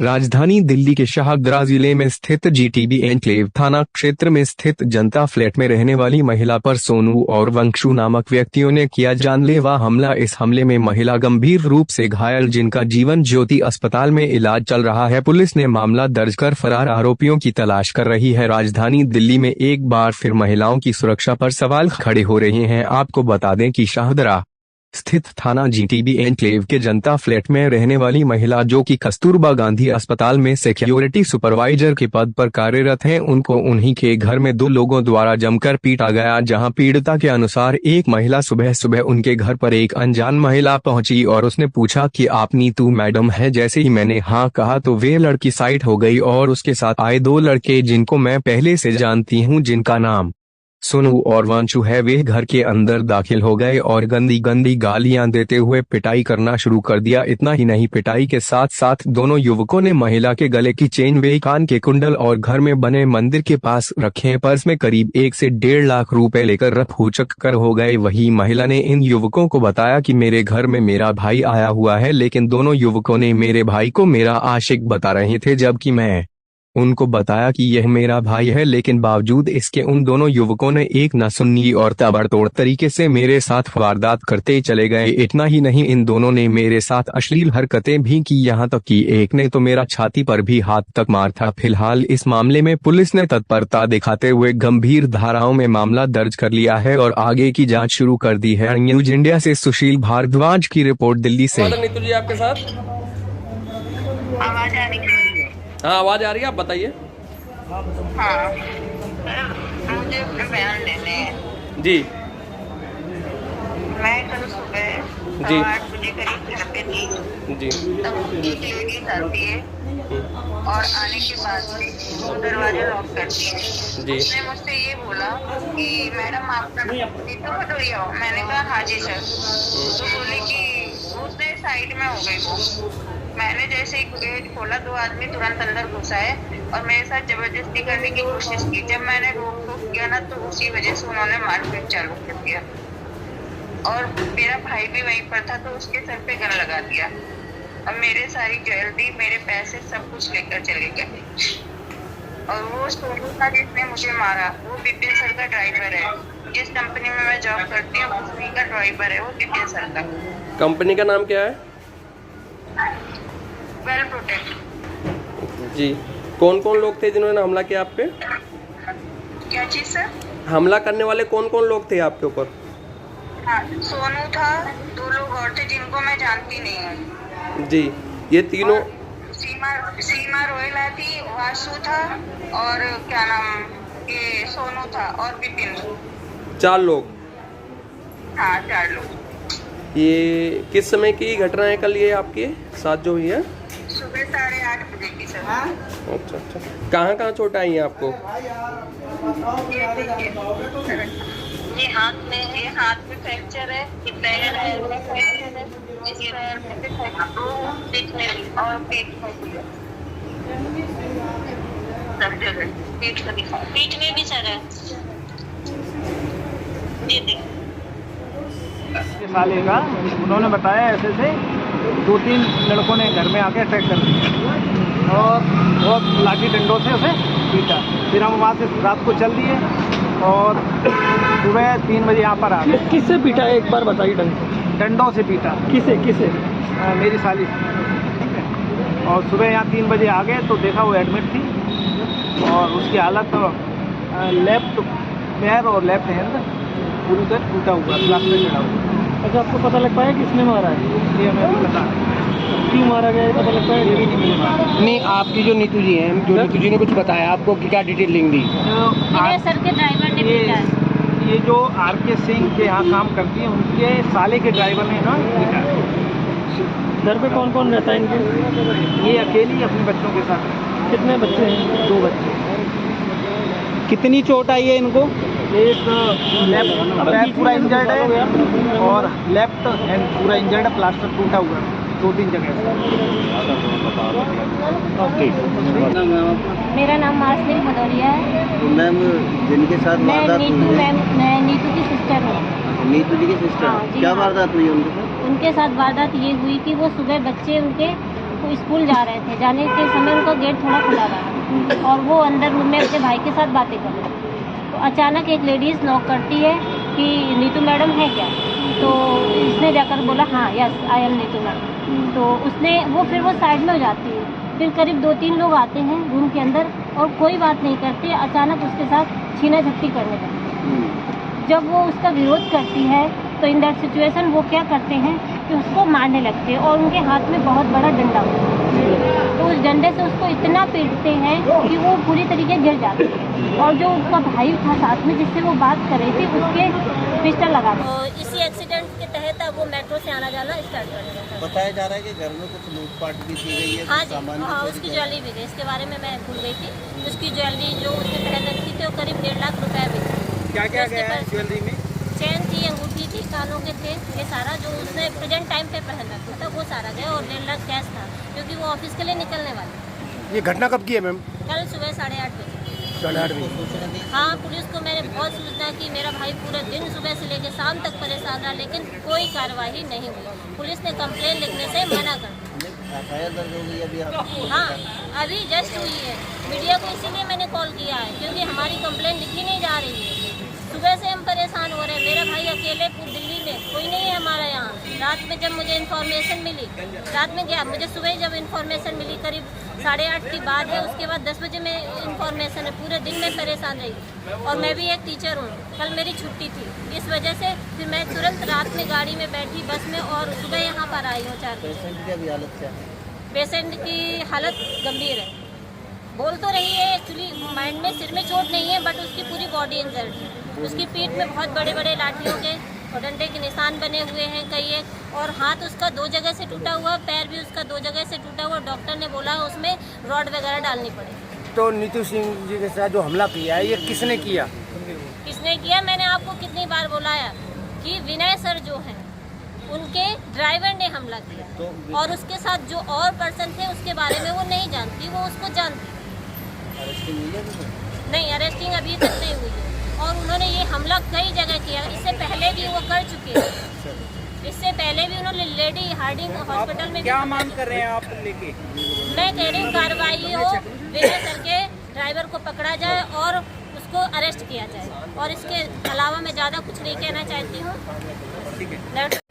राजधानी दिल्ली के शाहदरा जिले में स्थित जीटीबी एन्क्लेव थाना क्षेत्र में स्थित जनता फ्लैट में रहने वाली महिला पर सोनू और वंशु नामक व्यक्तियों ने किया जानलेवा हमला। इस हमले में महिला गंभीर रूप से घायल, जिनका जीवन ज्योति अस्पताल में इलाज चल रहा है। पुलिस ने मामला दर्ज कर फरार आरोपियों की तलाश कर रही है। राजधानी दिल्ली में एक बार फिर महिलाओं की सुरक्षा पर सवाल खड़े हो रहे हैं। आपको बता दें कि शाहदरा स्थित थाना जीटीबी एन्क्लेव के जनता फ्लैट में रहने वाली महिला, जो कि कस्तूरबा गांधी अस्पताल में सिक्योरिटी सुपरवाइजर के पद पर कार्यरत हैं, उनको उन्हीं के घर में दो लोगों द्वारा जमकर पीटा गया। जहां पीड़िता के अनुसार एक महिला सुबह सुबह उनके घर पर एक अनजान महिला पहुंची और उसने पूछा कि आप नीतू मैडम है। जैसे ही मैंने हाँ कहा तो वे लड़की साइड हो गई और उसके साथ आए दो लड़के, जिनको मैं पहले से जानती हूँ, जिनका नाम सोनू और वंशु है, वे घर के अंदर दाखिल हो गए और गंदी गंदी गालियां देते हुए पिटाई करना शुरू कर दिया। इतना ही नहीं, पिटाई के साथ साथ दोनों युवकों ने महिला के गले की चेन, वे कान के कुंडल और घर में बने मंदिर के पास रखे पर्स में करीब 1 से 1.5 लाख रुपए लेकर रफूचक कर हो गए। वही महिला ने इन युवकों को बताया कि मेरे घर में मेरा भाई आया हुआ है, लेकिन दोनों युवकों ने मेरे भाई को मेरा आशिक बता रहे थे, जबकि मैं उनको बताया कि यह मेरा भाई है। लेकिन बावजूद इसके उन दोनों युवकों ने एक न सुनी और ताबड़तोड़ तरीके से मेरे साथ वारदात करते चले गए। इतना ही नहीं, इन दोनों ने मेरे साथ अश्लील हरकतें भी की, यहाँ तक कि एक ने तो मेरा छाती पर भी हाथ तक मार था। फिलहाल इस मामले में पुलिस ने तत्परता दिखाते हुए गंभीर धाराओं में मामला दर्ज कर लिया है और आगे की जाँच शुरू कर दी है। न्यूज इंडिया से सुशील भारद्वाज की रिपोर्ट, दिल्ली से। नीतू जी आपके साथ आवाज आ रही है? हाँ, आवाज आ रही है, आप बताइए। हाँ, मुझे अपने बयान लेने हैं। जी मैं कल सुबह जी 8 बजे करीब घर पे थी। जी तब एक लेडीज आती है और आने के बाद वो दरवाजा लॉक करती है। जी। उसने मुझसे ये बोला कि मैडम आपका नीतू भदौरिया हो? मैंने कहा हाँ जी सर। तो बोले कि उसने साइड में हो गई वो। मैंने जैसे ही गेट खोला, 2 आदमी तुरंत अंदर घुस आए और मेरे साथ जबरदस्ती करने की कोशिश की। जब मैंने रोक टोक किया ना, तो उसी वजह से उन्होंने मारपीट चालू कर दिया और मेरा भाई भी वहीं पर था, तो उसके सर पे गन लगा दिया और मेरे सारी ज्वेलरी, मेरे पैसे, सब कुछ लेकर चले गए। और वो सोनू था जिसने मुझे मारा, वो बिपिन सर का ड्राइवर है। जिस कंपनी में मैं जॉब करती हूँ उसी का ड्राइवर है वो, बिपिन सर का। कंपनी का नाम क्या है? Well protect. जी। कौन कौन लोग थे जिन्होंने हमला किया आप पे? क्या चीज सर? हमला करने वाले कौन कौन लोग थे आपके ऊपर? हाँ, सोनू था, 2 लोग और थे जिनको मैं जानती नहीं हूँ। जी। ये तीनों? सीमा रोयला थी, वासु था और क्या नाम, ये सोनू था और बिपिन। 4 लोग? हाँ, 4 लोग। ये किस समय की घटना है कल ये आपके साथ जो हुई है? सुबह 8:30 बजे की सर। अच्छा अच्छा। कहाँ कहाँ चोट आई है आपको? ये देखिए, ये हाथ में फ्रैक्चर है, ये पैर है, फ्रैक्चर है, इस पैर में भी फ्रैक्चर है और पेट में भी है, सब जगह पीठ में भी सर है। ये देखिए साले का उन्होंने बताया ऐसे से 2-3 लड़कों ने घर में आके अटैक कर दिया और बहुत लाठी डंडों से उसे पीटा। फिर हम वहाँ से रात को चल दिए और सुबह 3 बजे यहाँ पर आ गए। किससे पीटा है एक बार बताइए? डंडों से पीटा। किसे किसे? मेरी साली से। और सुबह यहाँ 3 बजे आ गए तो देखा वो एडमिट थी और उसकी हालत लेफ्ट पैर और लेफ्ट हैंड पूरी तरह टूटा हुआ, प्लास्टर चढ़ा हुआ। अच्छा, आपको पता लग पाया किसने मारा है? ये हमें भी पता है क्यों मारा गया, ये पता लग पाया? ये भी नहीं मुझे मालूम। नहीं, आपकी जो नीतू जी हैं, जो नीतू जी ने कुछ बताया आपको कि क्या डिटेलिंग दी? सर के ड्राइवर ने पीटा है। ये जो आर.के. सिंह के यहाँ काम करती हैं, उनके साले के ड्राइवर ने ना पीटा है। घर पे कौन कौन रहता है इनके? ये अकेली अपने बच्चों के साथ रहती है। कितने बच्चे हैं? 2 बच्चे। कितनी चोट आई है इनको? एक लेफ्ट पैर पूरा इंजर्ड है और लेफ्ट हैंड पूरा इंजर्ड है, प्लास्टर टूटा हुआ है 2-3 जगह। मेरा नाम मासनी भदौरिया है। मैम, जिनके साथ वारदात हुई है, मैं नीतू की सिस्टर हूँ। नीतू जी की सिस्टर? हाँ, क्या हाँ। वारदात हुई है उनके साथ? उनके साथ वारदात ये हुई कि वो सुबह बच्चे उनके स्कूल जा रहे थे, जाने के समय उनका गेट थोड़ा खुला रहा और वो अंदर रूम में अपने भाई के साथ बातें कर रहे थे। तो अचानक एक लेडीज़ नॉक करती है कि नीतू मैडम है क्या? तो इसने जाकर बोला हाँ yes I am Neetu madam. तो फिर वो साइड में हो जाती है। फिर करीब 2-3 लोग आते हैं रूम के अंदर और कोई बात नहीं करते, अचानक उसके साथ छीना झपटी करने लगते हैं। जब वो उसका विरोध करती है तो इन दैट सिचुएशन वो क्या करते हैं कि उसको मारने लगते हैं और उनके हाथ में बहुत बड़ा डंडा होता है। तो उस डंडे से उसको इतना पीटते हैं कि वो पूरी तरीके गिर जाती है और जो उसका भाई था साथ में जिससे वो बात कर रही थी उसके पिस्टल लगा दिया। इसी एक्सीडेंट के तहत वो मेट्रो से आना जाना स्टार्ट कर दिया। बताया जा रहा है कि घर में कुछ लूटपाट भी की गई है। हाँ जी, हाँ उसकी ज्वेलरी भी गई, इसके बारे में मैं भूल गई थी। उसकी ज्वेलरी जो उसने पहन रखी थी वो करीब 1.5 लाख रुपए भी। क्या क्या गया है ज्वेलरी में? चेन थी, अंगूठी थी, कानों के थे, ये सारा जो उसने प्रेजेंट टाइम पे पहन रखा था वो सारा गया और 1.5 लाख कैश था क्योंकि वो ऑफिस के लिए निकलने वाले। ये घटना कब की है मैम? कल सुबह 8:30 बजे। 8:30 बजे। हाँ, पुलिस को मैंने बहुत सूचना की, मेरा भाई पूरे दिन सुबह से लेकर शाम तक परेशान रहा लेकिन कोई कार्रवाई नहीं हुई। पुलिस ने कंप्लेन लिखने से मना कर दिया। एफआईआर दर्ज हो गई अभी आप? हाँ, अभी जस्ट हुई है। मीडिया को इसीलिए मैंने कॉल किया है क्योंकि हमारी कंप्लेन लिखी नहीं जा रही है। सुबह से हम परेशान हो रहे हैं। मेरा भाई अकेले पूरी दिल्ली में कोई नहीं है हमारा यहाँ। रात में जब मुझे इन्फॉर्मेशन मिली, रात में क्या मुझे सुबह ही जब इन्फॉर्मेशन मिली करीब 8:30 की बात है, उसके बाद 10 बजे में इन्फॉर्मेशन है। पूरे दिन में परेशान रही और मैं भी एक टीचर हूँ। कल मेरी छुट्टी थी, इस वजह से फिर मैं तुरंत रात में गाड़ी में बैठी बस में और सुबह यहाँ पर आई हूँ 4 बजे। पेशेंट की अभी हालत क्या है? पेशेंट की हालत गंभीर है। बोल तो रही है, एक्चुअली माइंड में सिर में चोट नहीं है बट उसकी पूरी बॉडी इंजर्ड है। उसकी पीठ में बहुत बड़े बड़े लाठियों के और डंडे के निशान बने हुए हैं कई एक, और हाथ उसका 2 जगह से टूटा हुआ, पैर भी उसका 2 जगह से टूटा हुआ। डॉक्टर ने बोला उसमें रॉड वगैरह डालनी पड़ेगी। तो नीतू सिंह जी के साथ जो हमला किया है ये किसने किया? किसने किया? मैंने आपको कितनी बार बुलाया कि विनय सर जो हैं उनके ड्राइवर ने हमला किया और उसके साथ जो और पर्सन थे उसके बारे में वो नहीं जानती, वो उसको जानती। अरेस्टिंग हुई है? नहीं, अरेस्टिंग अभी तक नहीं हुई है और उन्होंने ये हमला कई जगह किया। इससे पहले भी वो कर चुके हैं। इससे पहले भी उन्होंने लेडी हार्डिंग हॉस्पिटल में क्या मांग कर रहे हैं आप लेके? मैं कह रही हूँ कार्रवाई हो, विनय सर के ड्राइवर को पकड़ा जाए और उसको अरेस्ट किया जाए और इसके अलावा मैं ज़्यादा कुछ नहीं कहना चाहती हूँ।